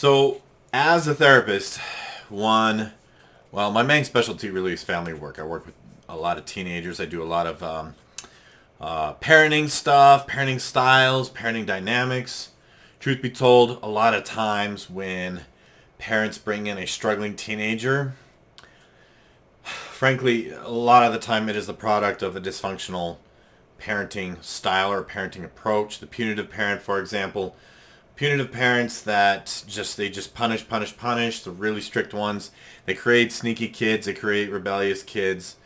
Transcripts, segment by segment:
So, as a therapist, my main specialty really is family work. I work with a lot of teenagers. I do a lot of parenting stuff, parenting styles, parenting dynamics. Truth be told, a lot of times when parents bring in a struggling teenager, frankly, a lot of the time it is the product of a dysfunctional parenting style or parenting approach. The punitive parent, for example, punitive parents that just punish, punish, punish. The really strict ones, they create sneaky kids. They create rebellious kids.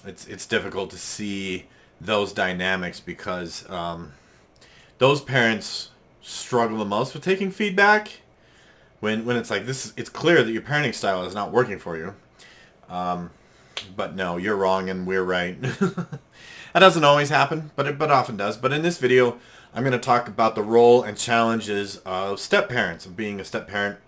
It's difficult to see those dynamics because those parents struggle the most with taking feedback. When it's like this, it's clear that your parenting style is not working for you. But no, you're wrong and we're right. That doesn't always happen, but often does. But in this video, I'm going to talk about the role and challenges of step parents, of being a step parent.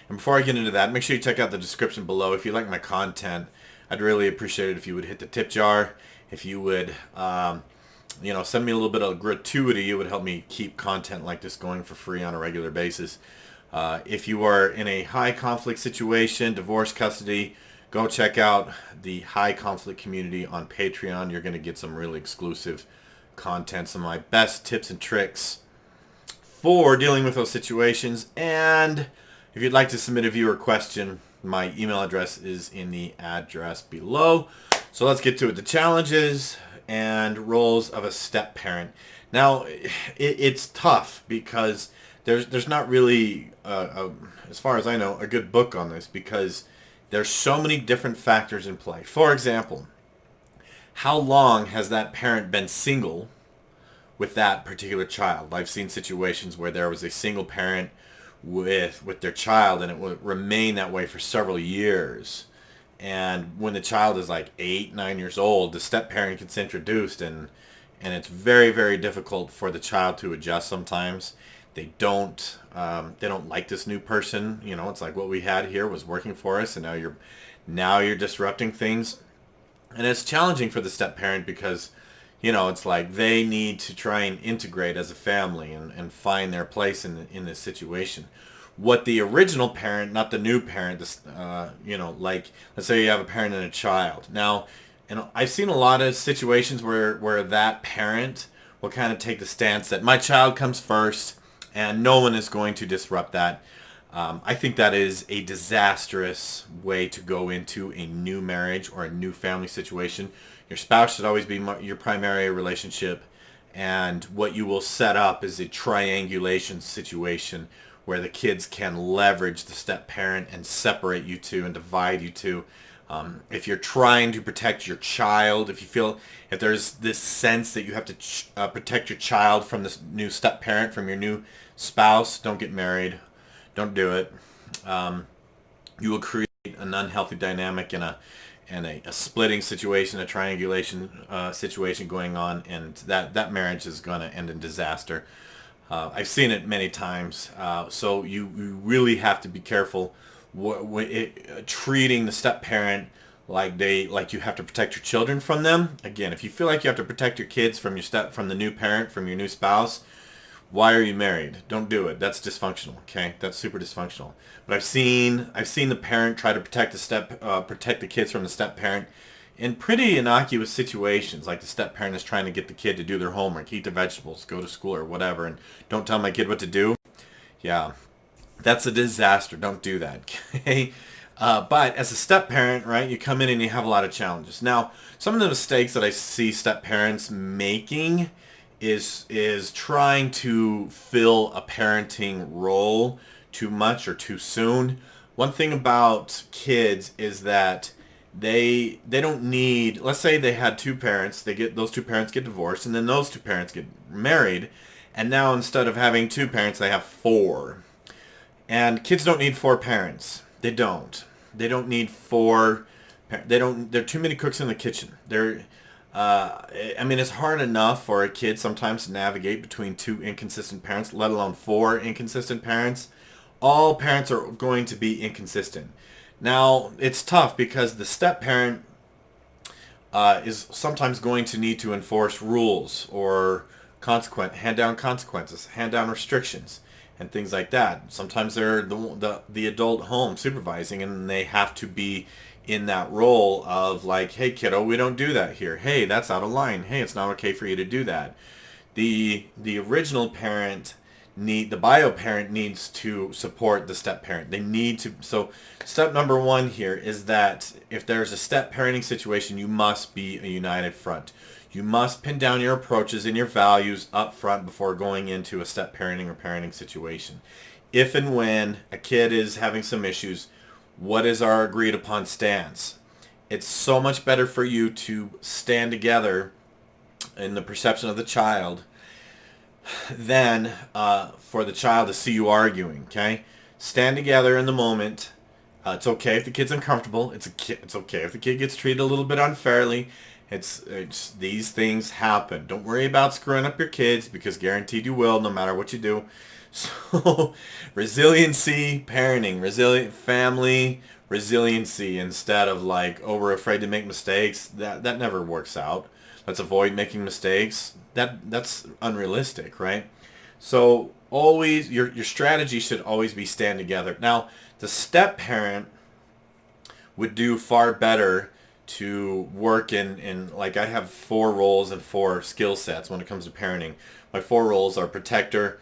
And before I get into that, make sure you check out the description below. If you like my content, I'd really appreciate it if you would hit the tip jar. If you would, send me a little bit of gratuity, it would help me keep content like this going for free on a regular basis. If you are in a high conflict situation, divorce, custody, go check out the high conflict community on Patreon. You're going to get some really exclusive content, some of my best tips and tricks for dealing with those situations. And if you'd like to submit a viewer question, my email address is in the address below. So let's get to it. The challenges and roles of a step parent. Now, it's tough because there's not really, as far as I know, a good book on this because there's so many different factors in play. For example, how long has that parent been single with that particular child? I've seen situations where there was a single parent with their child and it would remain that way for several years. And when the child is like 8, 9 years old, the step parent gets introduced and it's very, very difficult for the child to adjust sometimes. They don't like this new person. You know, it's like what we had here was working for us, and now you're disrupting things, and it's challenging for the step parent because, it's like they need to try and integrate as a family and find their place in this situation. What the original parent, not the new parent, like let's say you have a parent and a child. Now, and I've seen a lot of situations where that parent will kind of take the stance that my child comes first and no one is going to disrupt that. I think that is a disastrous way to go into a new marriage or a new family situation. Your spouse should always be your primary relationship, and what you will set up is a triangulation situation where the kids can leverage the step parent and separate you two and divide you two. If you're trying to protect your child, if there's this sense that you have to protect your child from this new step parent, from your new spouse, don't get married. Don't do it. You will create an unhealthy dynamic and a splitting situation, a triangulation situation going on, and that marriage is going to end in disaster. I've seen it many times. So you really have to be careful treating the step parent like you have to protect your children from them. Again, if you feel like you have to protect your kids from the new parent, from your new spouse, why are you married? Don't do it. That's dysfunctional. Okay, that's super dysfunctional. But I've seen the parent try to protect the kids from the step parent in pretty innocuous situations, like the step parent is trying to get the kid to do their homework, eat their vegetables, go to school or whatever, and don't tell my kid what to do. Yeah, that's a disaster. Don't do that. Okay. But as a step parent, right, you come in and you have a lot of challenges. Now, some of the mistakes that I see step parents making is trying to fill a parenting role too much or too soon. One thing about kids is that they don't need, let's say they had two parents, those two parents get divorced, and then those two parents get married, and now instead of having two parents, they have four. And kids don't need four parents. They don't. They don't need four. There are too many cooks in the kitchen. It's hard enough for a kid sometimes to navigate between two inconsistent parents, let alone four inconsistent parents. All parents are going to be inconsistent. Now, it's tough because the step parent is sometimes going to need to enforce rules or hand down consequences, hand down restrictions. and things like that. Sometimes they're the adult home supervising, and they have to be in that role of like, hey kiddo, we don't do that here. Hey, that's out of line. Hey, it's not okay for you to do that. The original parent the bio parent needs to support the step parent. They need to. So step number one here is that if there's a step parenting situation, you must be a united front. You must pin down your approaches and your values up front before going into a step parenting or parenting situation. If and when a kid is having some issues, what is our agreed upon stance? It's so much better for you to stand together in the perception of the child than for the child to see you arguing. Okay, stand together in the moment. It's okay if the kid's uncomfortable. It's okay if the kid gets treated a little bit unfairly. It's these things happen. Don't worry about screwing up your kids, because guaranteed you will, no matter what you do. So resiliency, parenting, resilient family, resiliency, instead of like, oh, we're afraid to make mistakes. That never works out. Let's avoid making mistakes. That's unrealistic, right? So always your strategy should always be stand together. Now, the step parent would do far better to work in like, I have 4 roles and 4 skill sets when it comes to parenting. My 4 roles are protector,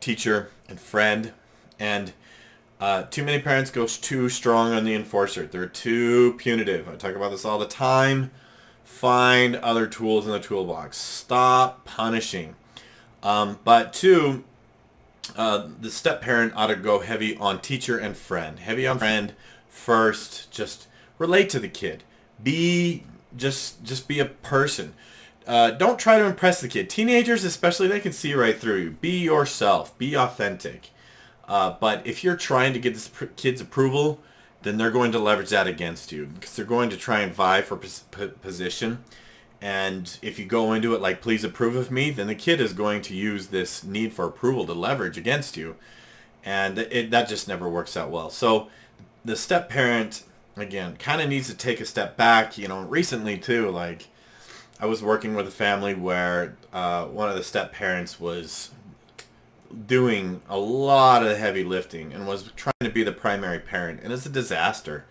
teacher, and friend. And too many parents go too strong on the enforcer. They're too punitive. I talk about this all the time. Find other tools in the toolbox. Stop punishing. But 2, the step parent ought to go heavy on teacher and friend. Heavy on friend first. Just relate to the kid. Just be a person. Don't try to impress the kid. Teenagers especially, they can see right through you. Be yourself. Be authentic. But if you're trying to get this kid's approval, then they're going to leverage that against you, because they're going to try and vie for position. And if you go into it like, please approve of me, then the kid is going to use this need for approval to leverage against you. And that just never works out well. So the step parent, again, kind of needs to take a step back. Recently too, like, I was working with a family where one of the step parents was doing a lot of heavy lifting and was trying to be the primary parent, and it's a disaster.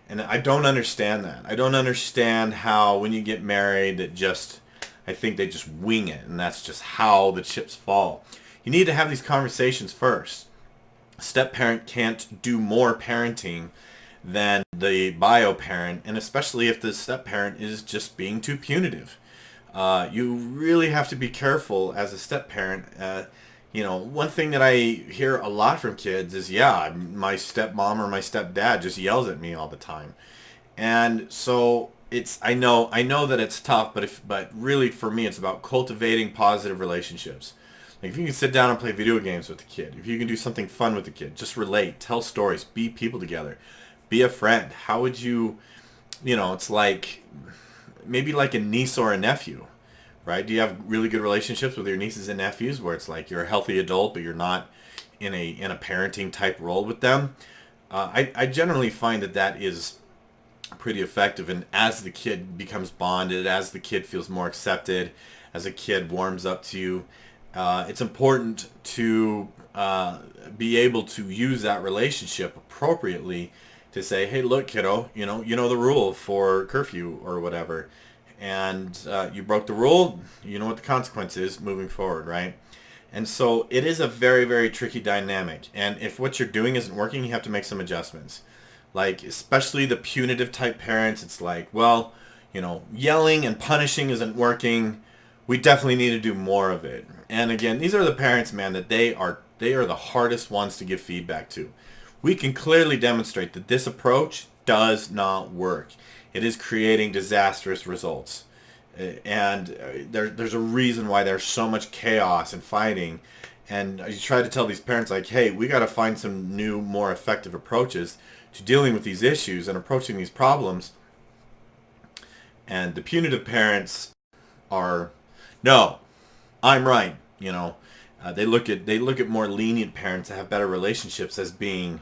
And I don't understand that. I don't understand how, when you get married, I think they just wing it, and that's just how the chips fall. You need to have these conversations first. A step parent can't do more parenting than the bio parent, and especially if the step parent is just being too punitive. You really have to be careful as a step parent. One thing that I hear a lot from kids is, yeah, my stepmom or my stepdad just yells at me all the time. And so I know that it's tough, but really for me, it's about cultivating positive relationships. Like, if you can sit down and play video games with the kid, if you can do something fun with the kid, just relate, tell stories, be people together, be a friend. How would you, it's like, maybe like a niece or a nephew. Right? Do you have really good relationships with your nieces and nephews where it's like you're a healthy adult, but you're not in a parenting type role with them? I generally find that is pretty effective. And as the kid becomes bonded, as the kid feels more accepted, as a kid warms up to you, it's important to be able to use that relationship appropriately to say, hey, look, kiddo, you know the rule for curfew or whatever. And you broke the rule, you know what the consequence is moving forward, right? And so it is a very, very tricky dynamic. And if what you're doing isn't working, you have to make some adjustments. Like, especially the punitive type parents, it's like, well, yelling and punishing isn't working. We definitely need to do more of it. And again, these are the parents, man, that they are the hardest ones to give feedback to. We can clearly demonstrate that this approach does not work. It is creating disastrous results. And there's a reason why there's so much chaos and fighting. And you try to tell these parents, like, hey, we got to find some new, more effective approaches to dealing with these issues and approaching these problems. And the punitive parents are, no, I'm right. They look at more lenient parents that have better relationships as being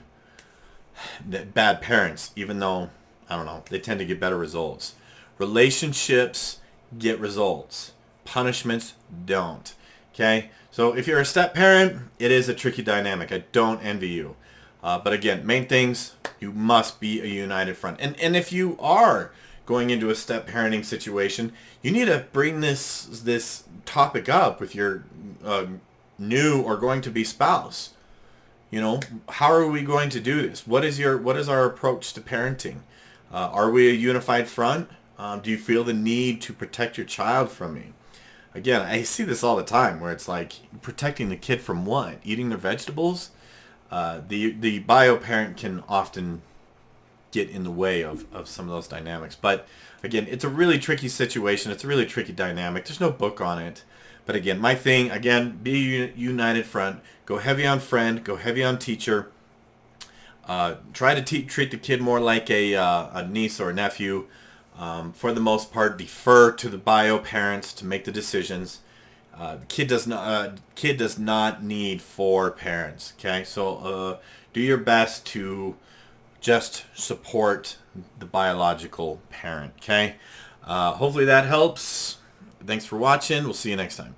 bad parents, even though, I don't know, they tend to get better results. Relationships get results. Punishments don't. Okay? So if you're a step parent, it is a tricky dynamic. I don't envy you. But again, main things, you must be a united front. And if you are going into a step parenting situation, you need to bring this topic up with your new or going to be spouse. You know, how are we going to do this? What is our approach to parenting? Are we a unified front? Do you feel the need to protect your child from me? Again, I see this all the time where it's like protecting the kid from what? Eating their vegetables? The bio parent can often get in the way of some of those dynamics. But again, it's a really tricky situation. It's a really tricky dynamic. There's no book on it. But again, my thing, again, be a united front. Go heavy on friend. Go heavy on teacher. Try to treat the kid more like a niece or a nephew. For the most part, defer to the bio parents to make the decisions. The kid does not need 4 parents. Okay, so do your best to just support the biological parent. Okay, hopefully that helps. Thanks for watching. We'll see you next time.